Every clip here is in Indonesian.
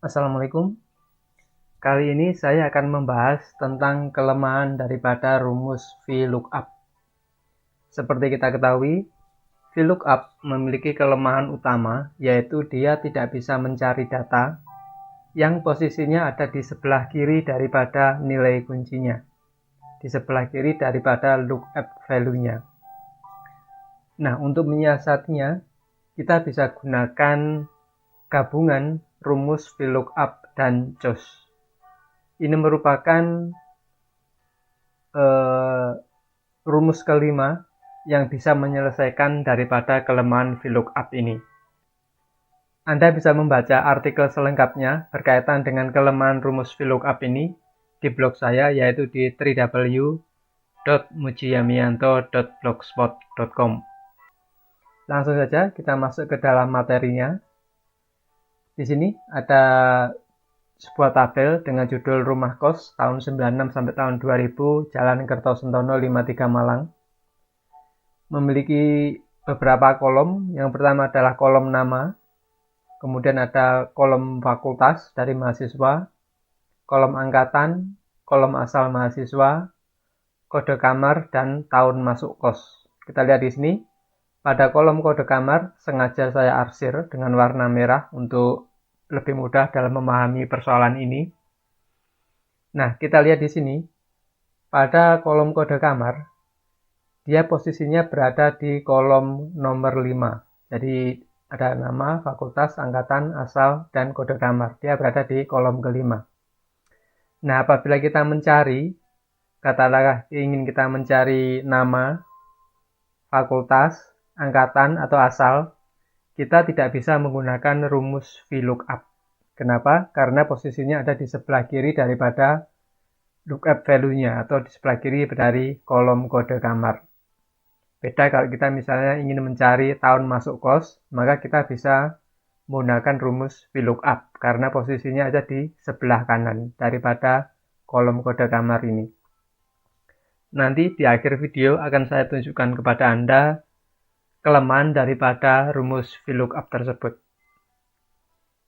Assalamualaikum. Kali ini saya akan membahas tentang kelemahan daripada rumus VLOOKUP. Seperti kita ketahui, VLOOKUP memiliki kelemahan utama, yaitu dia tidak bisa mencari data yang posisinya ada di sebelah kiri daripada nilai kuncinya, di sebelah kiri daripada lookup value-nya. Nah, untuk menyiasatinya, kita bisa gunakan gabungan rumus VLOOKUP dan CHOS. Ini merupakan rumus kelima yang bisa menyelesaikan daripada kelemahan VLOOKUP ini. Anda bisa membaca artikel selengkapnya berkaitan dengan kelemahan rumus VLOOKUP ini di blog saya, yaitu di www.mujiyamianto.blogspot.com. Langsung saja kita masuk ke dalam materinya. Di sini ada sebuah tabel dengan judul Rumah Kos tahun 96 sampai tahun 2000 Jalan Kertosentono 53 Malang. Memiliki beberapa kolom. Yang pertama adalah kolom nama, kemudian ada kolom fakultas dari mahasiswa, kolom angkatan, kolom asal mahasiswa, kode kamar, dan tahun masuk kos. Kita lihat di sini, pada kolom kode kamar sengaja saya arsir dengan warna merah untuk lebih mudah dalam memahami persoalan ini. Nah, kita lihat di sini, pada kolom kode kamar, dia posisinya berada di kolom nomor 5. Jadi ada nama, fakultas, angkatan, asal, dan kode kamar. Dia berada di kolom kelima. Nah, apabila kita mencari, katakanlah ingin kita mencari nama, fakultas, angkatan, atau asal, kita tidak bisa menggunakan rumus VLOOKUP. Kenapa? Karena posisinya ada di sebelah kiri daripada lookup value-nya, atau di sebelah kiri dari kolom kode kamar. Beda kalau kita misalnya ingin mencari tahun masuk kos, maka kita bisa menggunakan rumus VLOOKUP karena posisinya ada di sebelah kanan daripada kolom kode kamar ini. Nanti di akhir video akan saya tunjukkan kepada Anda kelemahan daripada rumus VLOOKUP tersebut.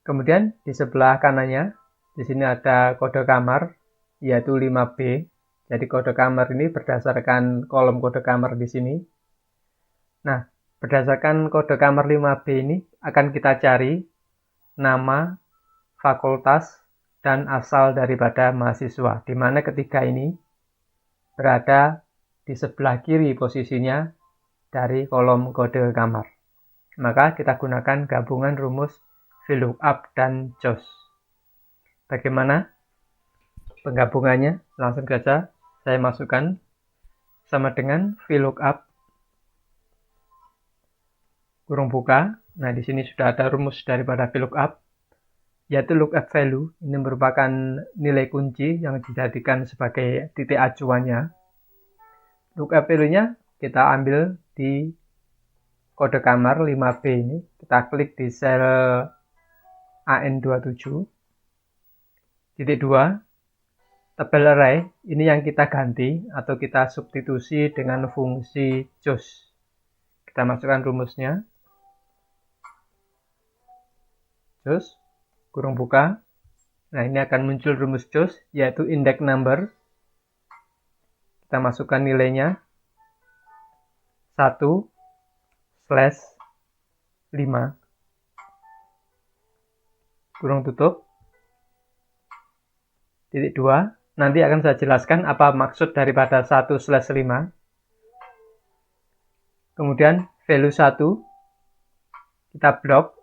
Kemudian di sebelah kanannya, di sini ada kode kamar, yaitu 5B. Jadi kode kamar ini berdasarkan kolom kode kamar di sini. Nah, berdasarkan kode kamar 5B ini akan kita cari nama, fakultas, dan asal daripada mahasiswa, di mana ketiga ini berada di sebelah kiri posisinya dari kolom kode kamar. Maka kita gunakan gabungan rumus VLOOKUP dan CHOS. Bagaimana penggabungannya? Langsung saja saya masukkan sama dengan VLOOKUP kurung buka. Nah, di sini sudah ada rumus daripada VLOOKUP, yaitu lookup value. Ini merupakan nilai kunci yang dijadikan sebagai titik acuannya. Lookup value-nya kita ambil di kode kamar 5B ini. Kita klik di sel AN27. Titik 2. Tabel array ini yang kita ganti atau kita substitusi dengan fungsi CHOS. Kita masukkan rumusnya. CHOS kurung buka. Nah, ini akan muncul rumus CHOS, yaitu index number. Kita masukkan nilainya 1/5 kurung tutup. Titik 2. Nanti akan saya jelaskan apa maksud daripada 1/5. Kemudian value 1 kita blok.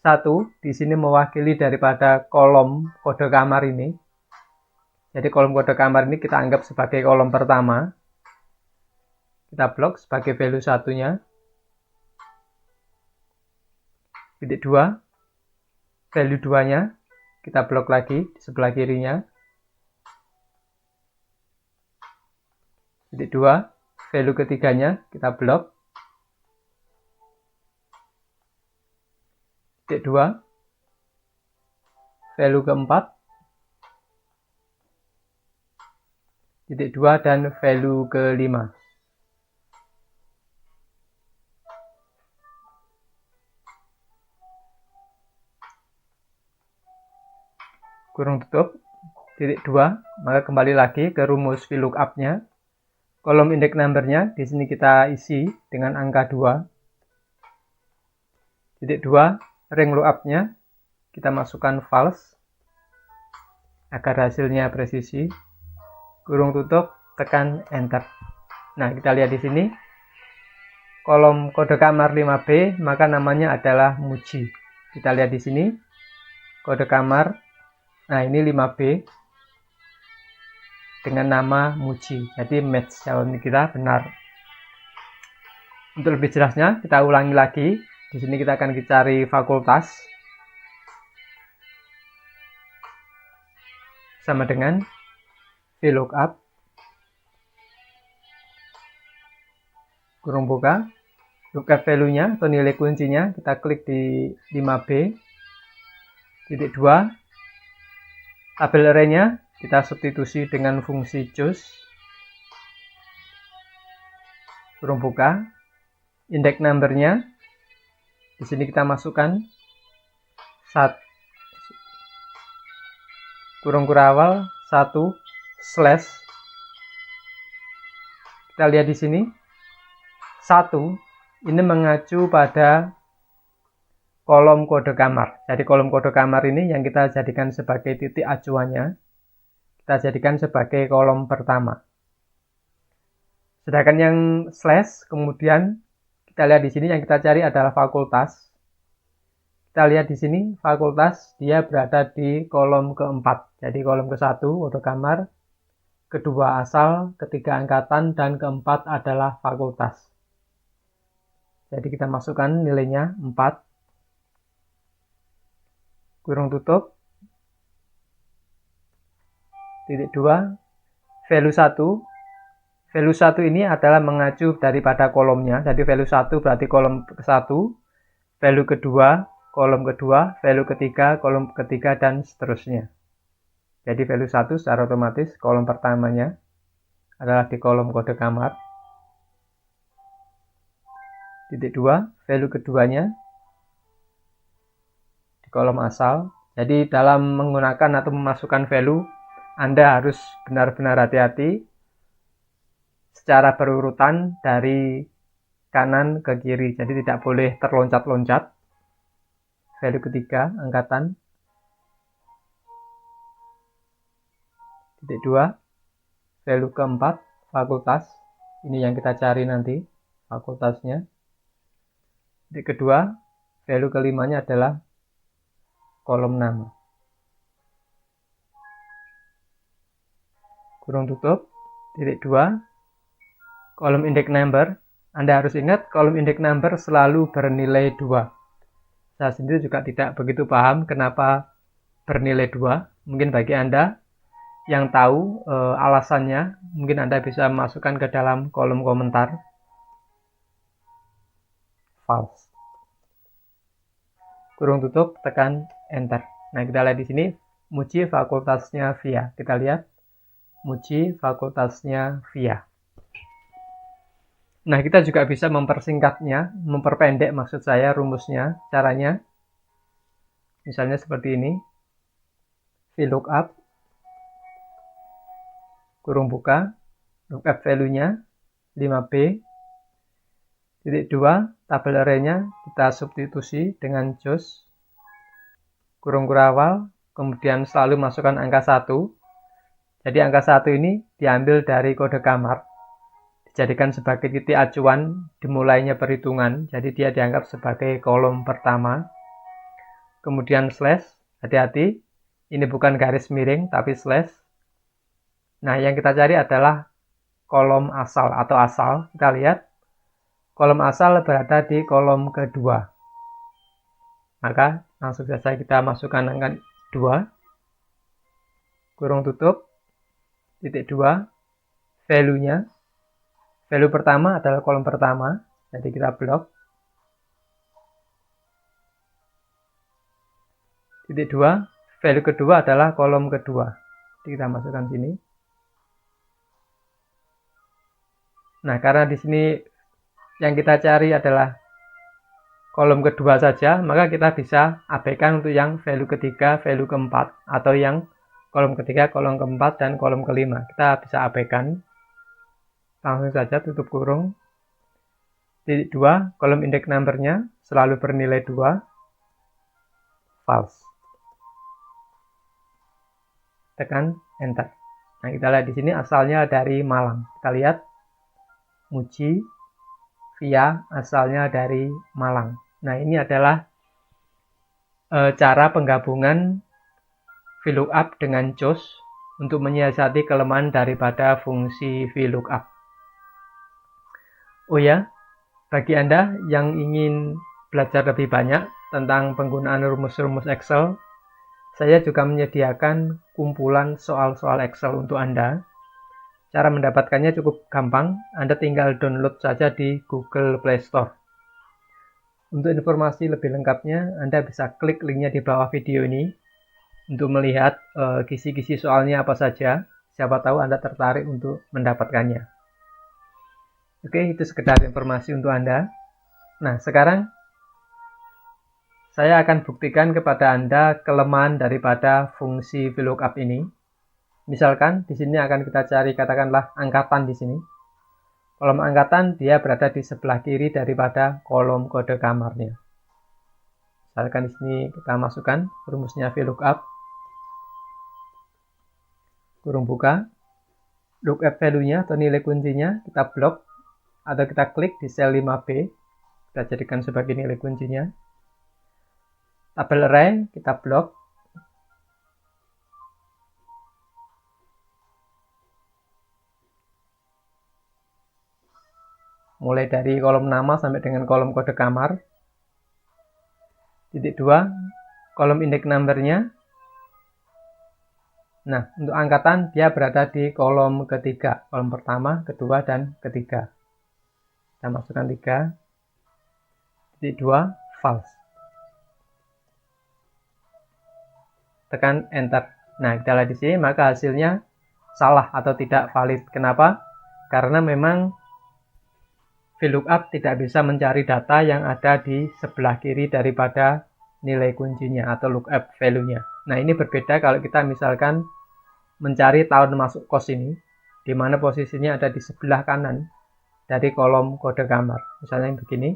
1 di sini mewakili daripada kolom kode kamar ini. Jadi kolom kode kamar ini kita anggap sebagai kolom pertama. Kita blok sebagai value 1-nya. Titik 2. Value 2-nya kita blok lagi di sebelah kirinya. Titik 2. Value ketiganya kita blok. Titik 2. Value keempat. Titik 2 dan value kelima. kurung tutup, titik 2, maka kembali lagi ke rumus VLOOKUP-nya. Kolom index number-nya di sini kita isi dengan angka 2. Titik 2, ring lookup-nya kita masukkan false agar hasilnya presisi. Kurung tutup, tekan enter. Nah, kita lihat di sini kolom kode kamar 5B, maka namanya adalah Muji. Kita lihat di sini kode kamar. Nah, ini 5B dengan nama Muji. Jadi match jawaban kita benar. Untuk lebih jelasnya, kita ulangi lagi. Di sini kita akan cari fakultas. Sama dengan VLOOKUP kurung buka, lookup value-nya atau nilai kuncinya, kita klik di 5B, titik 2, tabel array-nya kita substitusi dengan fungsi choose, kurung buka, index number-nya di sini kita masukkan 1 kurung kurawal 1 slash, kita lihat di sini 1 ini mengacu pada kolom kode kamar. Jadi kolom kode kamar ini yang kita jadikan sebagai titik acuannya, kita jadikan sebagai kolom pertama. Sedangkan yang slash kemudian kita lihat di sini yang kita cari adalah fakultas. Kita lihat di sini fakultas dia berada di kolom keempat. Jadi kolom ke-1 kode kamar, kedua asal, ketiga angkatan, dan keempat adalah fakultas. Jadi kita masukkan nilainya 4. Kurung tutup. Titik 2. Value 1. Value 1 ini adalah mengacu daripada kolomnya. Jadi value 1 berarti kolom ke-1. Value kedua, kolom kedua. Value ketiga, kolom ketiga, dan seterusnya. Jadi value 1 secara otomatis kolom pertamanya adalah di kolom kode kamar. Titik 2, value keduanya di kolom asal. Jadi dalam menggunakan atau memasukkan value, Anda harus benar-benar hati-hati secara berurutan dari kanan ke kiri. Jadi tidak boleh terloncat-loncat. Value ketiga, angkatan. Titik 2, value keempat, fakultas. Ini yang kita cari nanti, fakultasnya. Titik kedua, value kelimanya adalah kolom nama. Kurung tutup. Titik 2, kolom index number. Anda harus ingat kolom index number selalu bernilai 2. Saya sendiri juga tidak begitu paham kenapa bernilai 2. Mungkin bagi Anda yang tahu alasannya, mungkin Anda bisa masukkan ke dalam kolom komentar. False. Kurung tutup, tekan enter. Nah, kita lihat di sini Muji fakultasnya via. Kita lihat Muji fakultasnya via. Nah, kita juga bisa mempersingkatnya, memperpendek maksud saya rumusnya. Caranya misalnya seperti ini. VLOOKUP kurung buka, lookup value-nya 5B. Titik 2, tabel array-nya kita substitusi dengan choose, kurung kurawal, kemudian selalu masukkan angka 1. Jadi angka 1 ini diambil dari kode kamar, dijadikan sebagai titik acuan dimulainya perhitungan, jadi dia dianggap sebagai kolom pertama. Kemudian slash, hati-hati, ini bukan garis miring tapi slash. Nah, yang kita cari adalah kolom asal atau asal. Kita lihat kolom asal berada di kolom kedua. Maka langsung saja kita masukkan angka 2. Kurung tutup. Titik 2. Value-nya. Value pertama adalah kolom pertama. Jadi kita blok. Titik 2. Value kedua adalah kolom kedua. Jadi kita masukkan sini. Nah, karena di sini yang kita cari adalah kolom kedua saja, maka kita bisa abaikan untuk yang value ketiga, value keempat, atau yang kolom ketiga, kolom keempat, dan kolom kelima. Kita bisa abaikan. Langsung saja tutup kurung. Titik 2, kolom index number-nya selalu bernilai 2. False. Tekan enter. Nah, kita lihat di sini asalnya dari Malang. Kita lihat Muji via asalnya dari Malang. Nah, ini adalah cara penggabungan VLOOKUP dengan CHOOS untuk menyiasati kelemahan daripada fungsi VLOOKUP. Oh ya, bagi Anda yang ingin belajar lebih banyak tentang penggunaan rumus-rumus Excel, saya juga menyediakan kumpulan soal-soal Excel untuk Anda. Cara mendapatkannya cukup gampang, Anda tinggal download saja di Google Play Store. Untuk informasi lebih lengkapnya, Anda bisa klik linknya di bawah video ini untuk melihat kisi-kisi soalnya apa saja. Siapa tahu Anda tertarik untuk mendapatkannya. Oke, itu sekedar informasi untuk Anda. Nah, sekarang saya akan buktikan kepada Anda kelemahan daripada fungsi VLOOKUP ini. Misalkan di sini akan kita cari katakanlah angkatan di sini. Kolom angkatan dia berada di sebelah kiri daripada kolom kode kamarnya. Misalkan di sini kita masukkan rumusnya VLOOKUP. Kurung buka. Lookup value-nya atau nilai kuncinya kita blok atau kita klik di sel 5B. Kita jadikan sebagai nilai kuncinya. Tabel array kita blok. Mulai dari kolom nama sampai dengan kolom kode kamar. Titik 2, kolom index number-nya. Nah, untuk angkatan dia berada di kolom ketiga. Kolom pertama, kedua, dan ketiga. Kita masukkan 3. Titik 2, false. Tekan enter. Nah, kita lihat di sini, maka hasilnya salah atau tidak valid. Kenapa? Karena memang VLOOKUP tidak bisa mencari data yang ada di sebelah kiri daripada nilai kuncinya atau lookup value-nya. Nah, ini berbeda kalau kita misalkan mencari tahun masuk kos ini, di mana posisinya ada di sebelah kanan dari kolom kode kamar. Misalnya yang begini,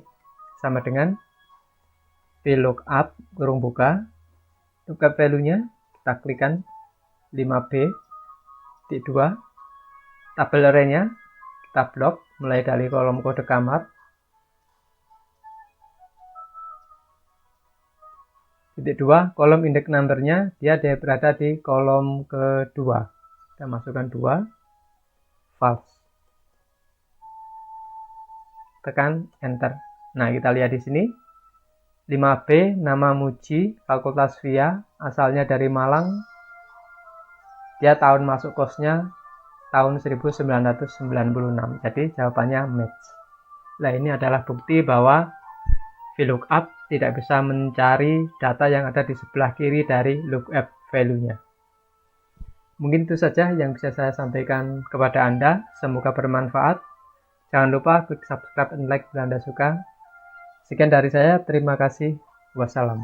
sama dengan VLOOKUP, kurung buka, lookup value-nya, kita klikkan 5B, titik 2, tabel array-nya, kita blok, mulai dari kolom kode kamar. Titik 2, kolom index number-nya, dia berada di kolom kedua. Kita masukkan 2, false. Tekan enter. Nah, kita lihat di sini. 5B, nama Muji, Fakultas VIA, asalnya dari Malang. Dia tahun masuk kosnya tahun 1996. Jadi jawabannya match. Nah, ini adalah bukti bahwa VLOOKUP tidak bisa mencari data yang ada di sebelah kiri dari lookup value-nya. Mungkin itu saja yang bisa saya sampaikan kepada Anda. Semoga bermanfaat. Jangan lupa klik subscribe dan like bila Anda suka. Sekian dari saya. Terima kasih. Wassalam.